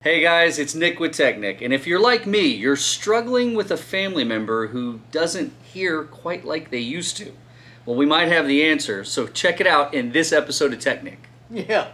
Hey guys, it's Nick with tech-Nic, and if you're like me, you're struggling with a family member who doesn't hear quite like they used to. Well, we might have the answer, so check it out in this episode of tech-Nic. Yeah.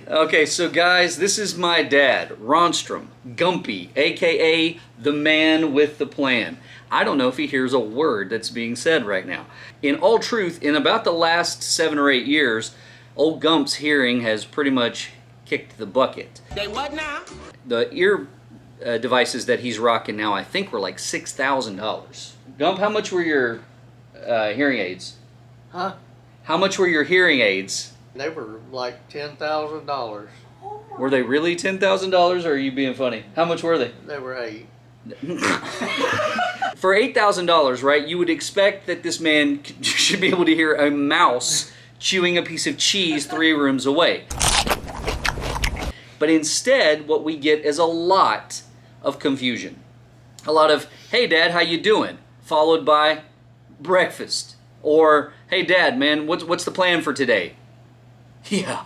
Okay, so guys, this is my dad, Ronstrom, Gumpy, aka the man with the plan. I don't know if he hears a word that's being said right now. In all truth, in about the last 7 or 8 years, old Gump's hearing has pretty much kicked the bucket. They what now? The ear devices that he's rocking now, I think, were like $6,000. Gump, how much were your hearing aids? Huh? How much were your hearing aids? They were like $10,000. Were they really $10,000, or are you being funny? How much were they? They were 8. For $8,000, right, you would expect that this man should be able to hear a mouse chewing a piece of cheese 3 rooms away. But instead, what we get is a lot of confusion. A lot of, hey dad, how you doing? Followed by breakfast. Or, hey dad, man, what's the plan for today? Yeah.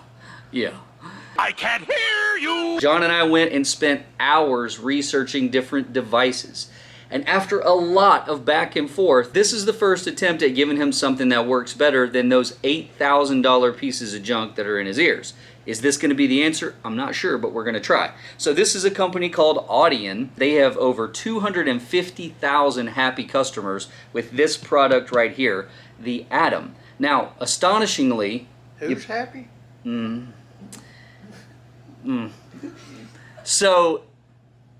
I can't hear you! John and I went and spent hours researching different devices. And after a lot of back and forth, this is the first attempt at giving him something that works better than those $8,000 pieces of junk that are in his ears. Is this going to be the answer? I'm not sure, but we're going to try. So this is a company called Audien. They have over 250,000 happy customers with this product right here, the Atom. Now, astonishingly... Who's happy? So,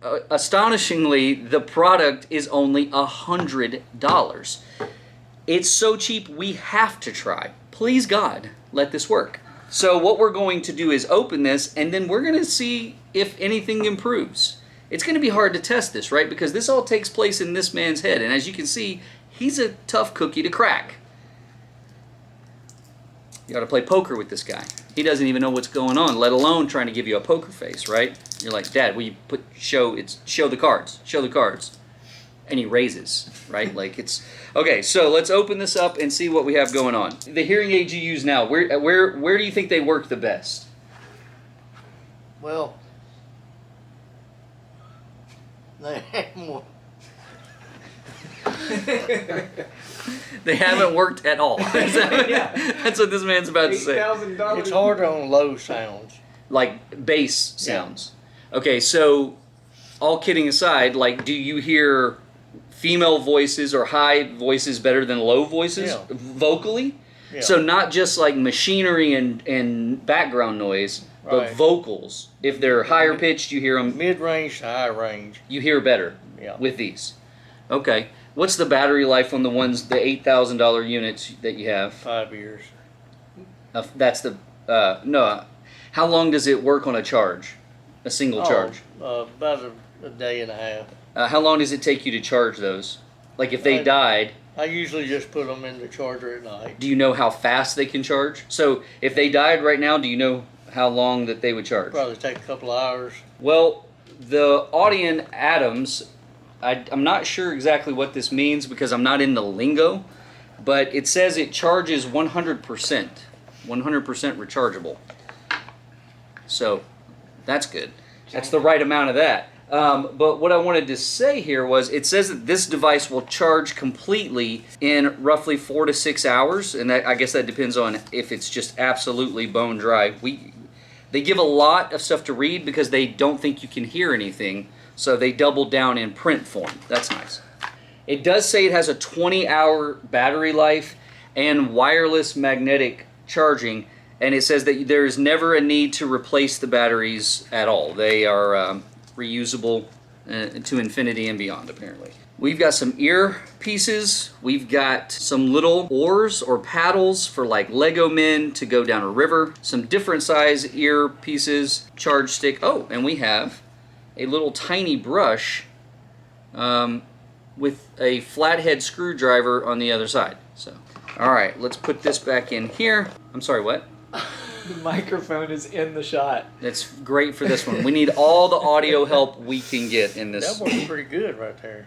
astonishingly, the product is only $100. It's so cheap, we have to try. Please God, let this work. So what we're going to do is open this, and then we're going to see if anything improves. It's going to be hard to test this, right? Because this all takes place in this man's head, and as you can see, he's a tough cookie to crack. You ought to play poker with this guy. He doesn't even know what's going on, let alone trying to give you a poker face, right? You're like, Dad, will you show the cards, and he raises, right? Like it's okay. So let's open this up and see what we have going on. The hearing aids you use now, where do you think they work the best? Well, they had more. They haven't worked at all. That's what this man's about to say. It's hard on low sounds. Like bass sounds. Yeah. Okay, so all kidding aside, like, do you hear female voices or high voices better than low voices vocally? Yeah. So not just like machinery and background noise, but vocals. If they're higher pitched, you hear them. Mid-range to high range. You hear better with these. Okay. What's the battery life on the $8,000 units that you have? 5 years. That's the, no. How long does it work on a charge? A single charge? About a day and a half. How long does it take you to charge those? Like if they died... I usually just put them in the charger at night. Do you know how fast they can charge? So if they died right now, do you know how long that they would charge? Probably take a couple of hours. Well, the Audien Atoms... I'm not sure exactly what this means because I'm not in the lingo, but it says it charges 100%. 100% rechargeable. So that's good. That's the right amount of that. But what I wanted to say here was it says that this device will charge completely in roughly 4 to 6 hours, and I guess that depends on if it's just absolutely bone dry. They give a lot of stuff to read because they don't think you can hear anything. So they doubled down in print form. That's nice. It does say it has a 20-hour battery life and wireless magnetic charging, and it says that there is never a need to replace the batteries at all. They are reusable to infinity and beyond, apparently. We've got some ear pieces. We've got some little oars or paddles for like Lego men to go down a river. Some different size ear pieces, charge stick. Oh, and we have a little tiny brush with a flathead screwdriver on the other side. So, all right, let's put this back in here. I'm sorry, what? The microphone is in the shot. That's great for this one. We need all the audio help we can get in this. That works pretty good right there.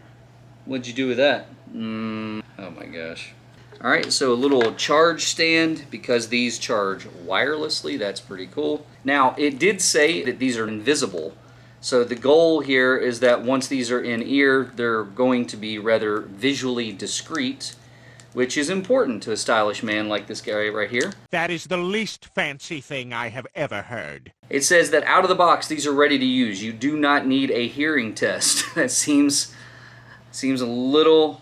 What'd you do with that? Oh my gosh. All right, so a little charge stand because these charge wirelessly. That's pretty cool. Now, it did say that these are invisible. So the goal here is that once these are in ear, they're going to be rather visually discreet, which is important to a stylish man like this guy right here. That is the least fancy thing I have ever heard. It says that out of the box, these are ready to use. You do not need a hearing test. That seems a little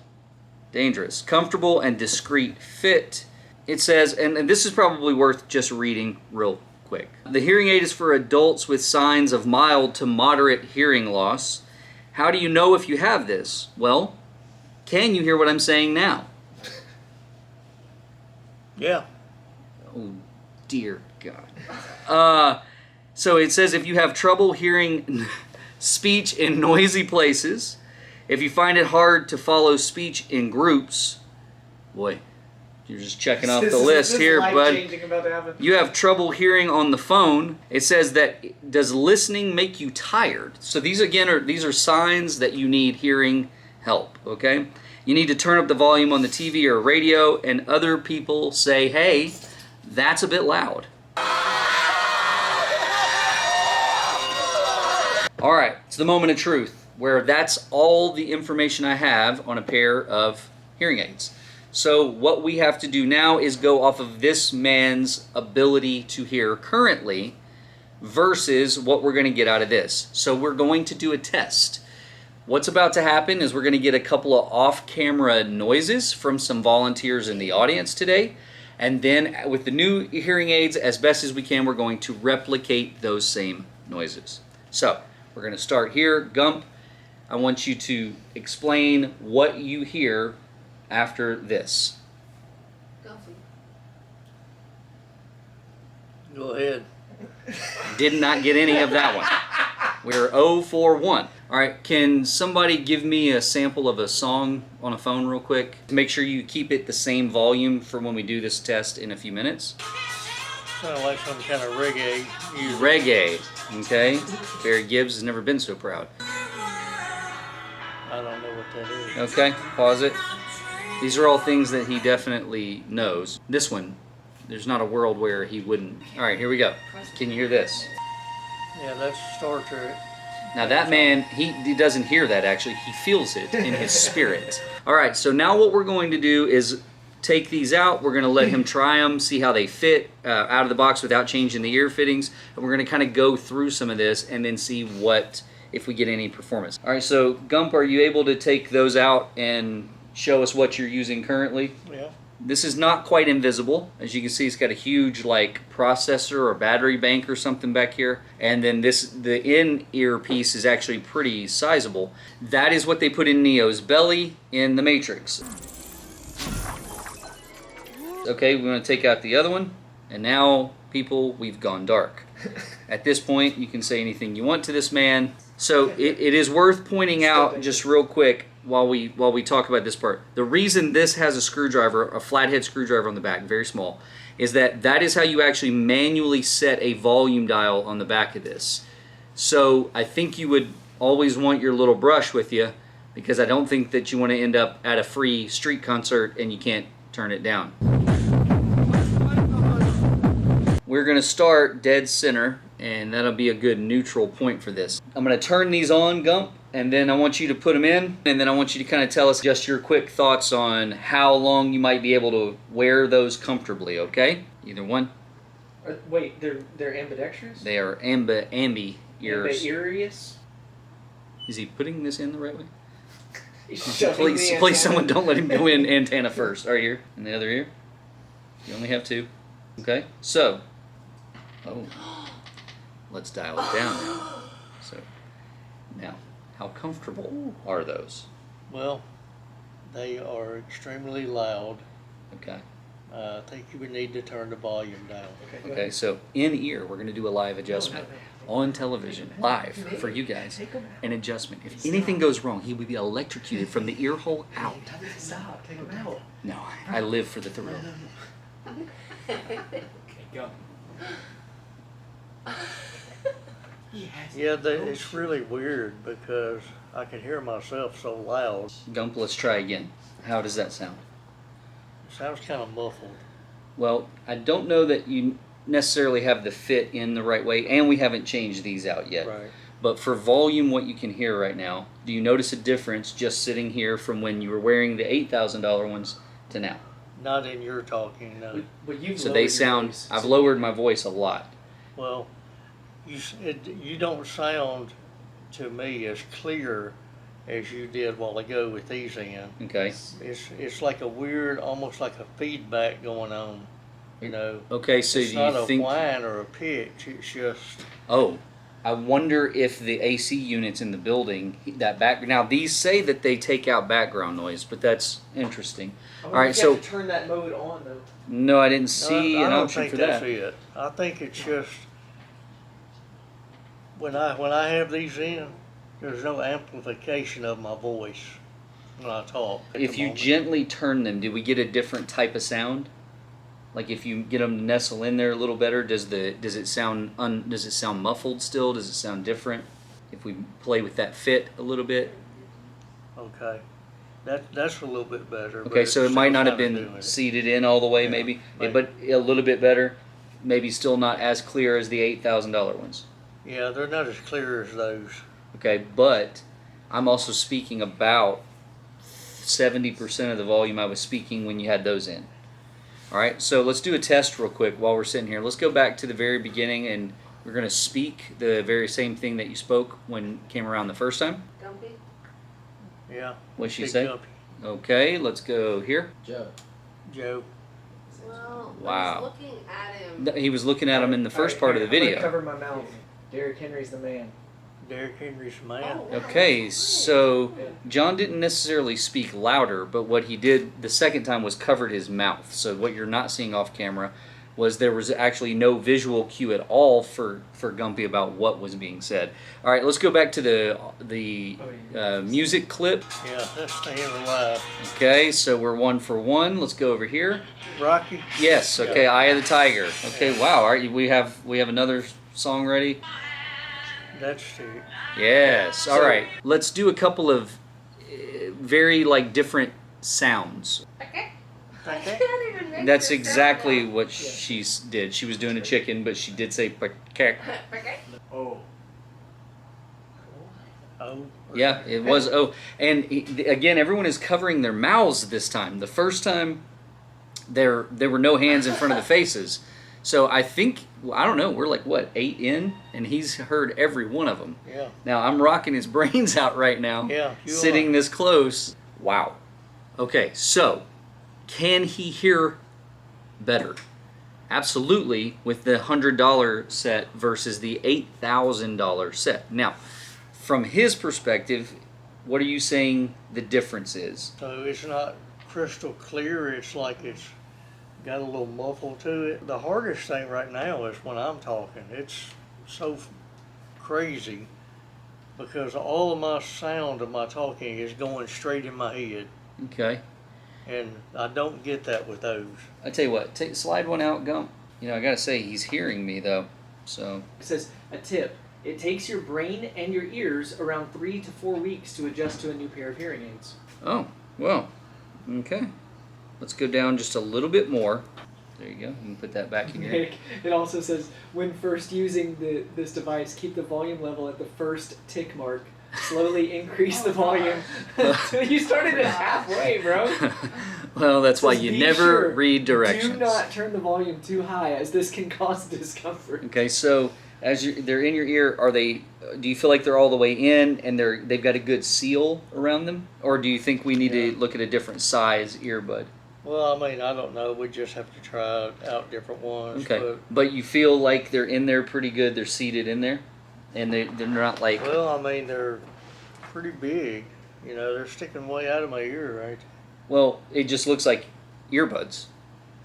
dangerous. Comfortable and discreet fit. It says, and this is probably worth just reading real quick. The hearing aid is for adults with signs of mild to moderate hearing loss. How do you know if you have this? Well, can you hear what I'm saying now? Yeah. Oh, dear God. So it says if you have trouble hearing speech in noisy places, if you find it hard to follow speech in groups, boy, you're just checking off the list here, bud. You have trouble hearing on the phone. It says that does listening make you tired? So these again these are signs that you need hearing help, okay? You need to turn up the volume on the TV or radio, and other people say, hey, that's a bit loud. All right, it's the moment of truth, where that's all the information I have on a pair of hearing aids. So what we have to do now is go off of this man's ability to hear currently versus what we're going to get out of this. So we're going to do a test. What's about to happen is we're going to get a couple of off-camera noises from some volunteers in the audience today. And then with the new hearing aids, as best as we can, we're going to replicate those same noises. So we're going to start here. Gump, I want you to explain what you hear after this. Gumpy. Go ahead. Did not get any of that one. We're 0 for 1. All right, can somebody give me a sample of a song on a phone real quick? Make sure you keep it the same volume for when we do this test in a few minutes. Sound like some kind of reggae. Reggae, okay? Barry Gibbs has never been so proud. I don't know what that is. Okay, pause it. These are all things that he definitely knows. This one, there's not a world where he wouldn't. All right, here we go. Can you hear this? Yeah, that's Star Trek. Now that man, he doesn't hear that actually. He feels it in his spirit. All right, so now what we're going to do is take these out. We're going to let him try them, see how they fit out of the box without changing the ear fittings. And we're going to kind of go through some of this and then see if we get any performance. All right, so Gump, are you able to take those out and show us what you're using currently? Yeah. This is not quite invisible. As you can see, it's got a huge like processor or battery bank or something back here. And then the in-ear piece is actually pretty sizable. That is what they put in Neo's belly in the Matrix. Okay, we're going to take out the other one. And now, people, we've gone dark. At this point, you can say anything you want to this man. So it is worth pointing out just real quick while we talk about this part. The reason this has a screwdriver, a flathead screwdriver on the back, very small, is that is how you actually manually set a volume dial on the back of this. So I think you would always want your little brush with you, because I don't think that you want to end up at a free street concert and you can't turn it down. We're going to start dead center, and that'll be a good neutral point for this. I'm going to turn these on, Gump, and then I want you to put them in, and then I want you to kind of tell us just your quick thoughts on how long you might be able to wear those comfortably, okay? Either one. Wait, they're ambidextrous? They are ambi ears. Ambidextrous? Is he putting this in the right way? Shoving the Please, someone don't let him go in antenna first. All right, here, and the other ear. You only have two. Okay, so, let's dial it down now. So, now, how comfortable are those? Well, they are extremely loud. Okay. I think you would need to turn the volume down. Okay, so in ear, we're going to do a live adjustment on television, live for you guys. An adjustment. If anything goes wrong, he would be electrocuted from the ear hole out. Stop, take them out. No, I live for the thrill. Okay, go. Yeah, it's really weird because I can hear myself so loud. Gump, let's try again. How does that sound? It sounds kind of muffled. Well, I don't know that you necessarily have the fit in the right way, and we haven't changed these out yet. Right. But for volume, what you can hear right now, do you notice a difference just sitting here from when you were wearing the $8,000 ones to now? Not in your talking, no. But you've So lowered they your sound, voice. I've lowered my voice a lot. Well, you don't sound to me as clear as you did a while ago with these in. Okay. It's like a weird, almost like a feedback going on, you know. Okay, so It's do not you a think... whine or a pitch, it's just, Oh, I wonder if the AC units in the building, that back... Now, these say that they take out background noise, but that's interesting. I All wonder right, if you so... have to turn that mode on though. No, I didn't no, see I an don't option think for that's that. it. I think it's just, when I have these in, there's no amplification of my voice when I talk. at If the you moment. gently turn them, do we get a different type of sound? Like if you get them to nestle in there a little better, does it sound muffled still? Does it sound different? If we play with that fit a little bit. Okay. That's a little bit better. but Okay, so it might still not have kinda been doing it. seated in all the way, Yeah, maybe, maybe. but a little bit better. Maybe still not as clear as the $8,000 ones. Yeah, they're not as clear as those. Okay, but I'm also speaking about 70% of the volume I was speaking when you had those in. All right, so let's do a test real quick while we're sitting here. Let's go back to the very beginning, and we're going to speak the very same thing that you spoke when it came around the first time. Gumpy? Yeah. What'd she Big say? Gumpy. Okay, let's go here. Joe. Joe. Well, I Wow. was looking at him. He was looking at him in the first part of the I'm gonna video. cover my mouth. Derrick Henry's the man. Derrick Henry's man. Oh, wow, Okay, that's so John didn't necessarily speak louder, but what he did the second time was covered his mouth. So what you're not seeing off camera was there was actually no visual cue at all for Gumpy about what was being said. All right, let's go back to the music clip. Yeah, that's staying alive. Okay, so we're 1 for 1. Let's go over here. Rocky. Yes. Okay, Eye of the Tiger. Okay, wow. All right, we have another song ready. That's it. Yes. All So- right. Let's do a couple of very different sounds. Okay. I Okay. can't even make That's this exactly sound what she did. She was doing a chicken, but she did say "pakek." out. Okay. Oh. Oh. Yeah, it was. Oh, and again, everyone is covering their mouths this time. The first time, there were no hands in front of the faces. So I think, I don't know, we're like, what, 8 in? And he's heard every one of them. Yeah. Now, I'm rocking his brains out right now, Yeah, you sitting are. this close. Wow. Okay, so, can he hear better? Absolutely, with the $100 set versus the $8,000 set. Now, from his perspective, what are you saying the difference is? So it's not crystal clear. It's like it's got a little muffle to it. The hardest thing right now is when I'm talking. It's so crazy because all of my sound of my talking is going straight in my head, Okay. and I don't get that with those. I tell you what, slide one out, Gump. You know, I gotta say, he's hearing me though. So, It says a tip. It takes your brain and your ears around 3 to 4 weeks to adjust to a new pair of hearing aids. oh, well, okay. Let's go down just a little bit more. There you go. You can put that back in your... It also says when first using this device, keep the volume level at the first tick mark. Slowly increase the volume. You started it halfway, bro. Well, that's why Says, you "Be never sure, read directions. Do not turn the volume too high, as this can cause discomfort. Okay, so as they're in your ear, are they? Do you feel like they're all the way in and they've got a good seal around them, or do you think we need to look at a different size earbud? Well, I mean, I don't know. We just have to try out different ones. Okay, but you feel like they're in there pretty good. They're seated in there, and they're not like. Well, I mean, they're pretty big. You know, they're sticking way out of my ear, right? Well, it just looks like earbuds.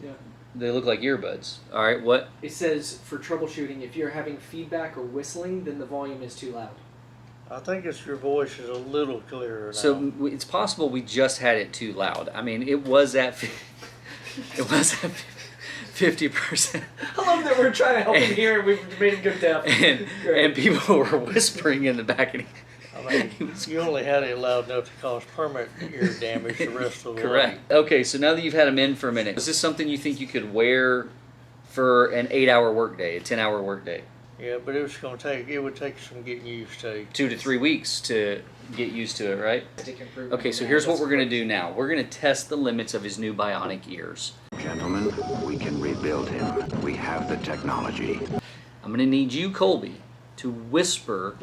Yeah. They look like earbuds. All right, what? It says for troubleshooting, if you're having feedback or whistling, then the volume is too loud. I think it's your voice is a little clearer now. So it's possible we just had it too loud. I mean, it was at. It was at. 50%. I love that we're trying to help him here and we've made him go deaf. And people were whispering in the back, and I mean, you only had it loud enough to cause permanent ear damage the rest of the way. correct. Okay, so now that you've had them in for a minute, is this something you think you could wear for an 8-hour workday, a 10-hour workday? Yeah, but it would take some getting used to. 2 to 3 weeks to get used to it, right? Okay, so here's what we're going to do now. We're going to test the limits of his new bionic ears. Gentlemen, we can rebuild him. We have the technology. I'm going to need you, Colby, to whisper,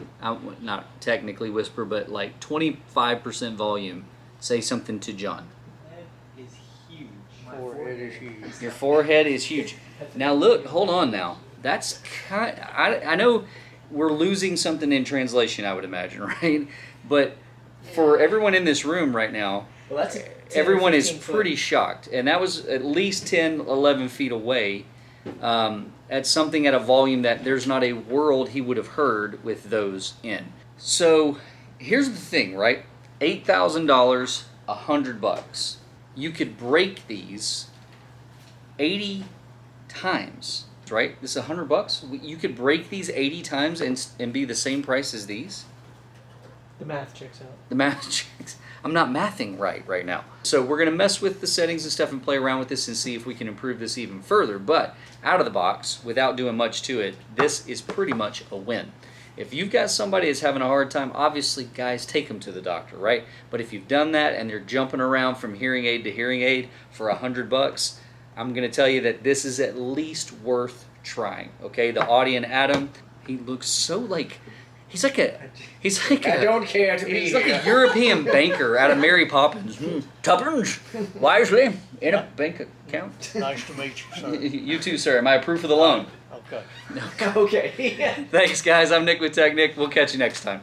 not technically whisper, but like 25% volume, say something to John. That is huge. Forehead is huge. Your forehead is huge. Now look, hold on now. That's kind. I know we're losing something in translation, I would imagine, right? But for everyone in this room right now, Well, that's everyone is pretty shocked. And that was at least 10, 11 feet away at something at a volume that there's not a world he would have heard with those in. So here's the thing, right? $8,000, $100. You could break these 80 times, right? This is $100. You could break these 80 times and be the same price as these. The math checks out. The math checks. I'm not mathing right now. So we're going to mess with the settings and stuff and play around with this and see if we can improve this even further. But out of the box, without doing much to it, this is pretty much a win. If you've got somebody that's having a hard time, obviously, guys, take them to the doctor, right? But if you've done that and they're jumping around from hearing aid to hearing aid for $100, I'm going to tell you that this is at least worth trying. Okay, the Audien Adam, he looks so like he's like a I don't care to be he's like here. a European banker out of Mary Poppins. Tuppence, wisely in a bank account. Nice to meet you, sir. You too, sir. Am I proof of the loan? Okay. Okay. Thanks, guys. I'm Nick with tech-Nic. We'll catch you next time.